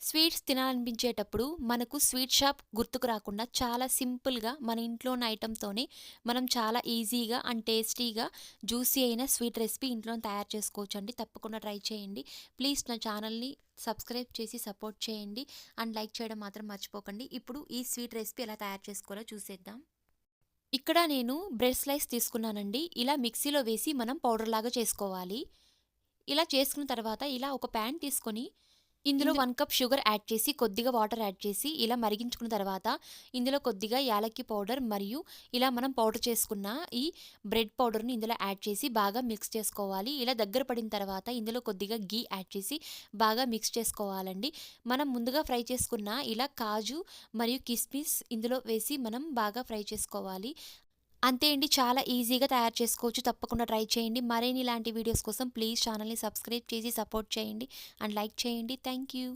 Sweets తినాలనిపించేటప్పుడు మనకు sweet shop గుర్తుకు రాకుండా చాలా సింపుల్‌గా మన ఇంట్లో ఉన్న ఐటెమ్‌తోనే మనం చాలా ఈజీగా అండ్ టేస్టీగా జ్యూసీ అయిన స్వీట్ రెసిపీ ఇంట్లోనే తయారు చేసుకోవచ్చండి. తప్పకుండా ట్రై చేయండి. ప్లీజ్ నా ఛానల్‌ని సబ్స్క్రైబ్ చేసి సపోర్ట్ చేయండి. అండ్ లైక్ చేయడం మాత్రం మర్చిపోకండి. ఇప్పుడు ఈ స్వీట్ రెసిపీ ఎలా తయారు చేసుకోవాలో చూసేద్దాం. ఇక్కడ నేను బ్రెడ్ స్లైస్ తీసుకున్నానండి. ఇలా మిక్సీలో వేసి మనం పౌడర్‌లాగా చేసుకోవాలి. ఇలా చేసుకున్న తర్వాత ఇలా ఒక పాన్ తీసుకొని ఇందులో 1 కప్ షుగర్ యాడ్ చేసి, కొద్దిగా వాటర్ యాడ్ చేసి, ఇలా మరిగించుకున్న తర్వాత ఇందులో కొద్దిగా యాలక్కి పౌడర్ మరియు ఇలా మనం పౌడర్ చేసుకున్న ఈ బ్రెడ్ పౌడర్‌ని ఇందులో యాడ్ చేసి బాగా మిక్స్ చేసుకోవాలి. ఇలా దగ్గర పడిన తర్వాత ఇందులో కొద్దిగా ఘీ యాడ్ చేసి బాగా మిక్స్ చేసుకోవాలండి. మనం ముందుగా ఫ్రై చేసుకున్న ఇలా కాజు మరియు కిస్మిస్ ఇందులో వేసి మనం బాగా ఫ్రై చేసుకోవాలి. అంతే అండి. చాలా ఈజీగా తయారు చేసుకోవచ్చు. తప్పకుండా ట్రై చేయండి. మరిన్ని ఇలాంటి వీడియోస్ కోసం ప్లీజ్ ఛానల్‌ని సబ్స్క్రైబ్ చేసి సపోర్ట్ చేయండి. అండ్ లైక్ చేయండి. Thank you.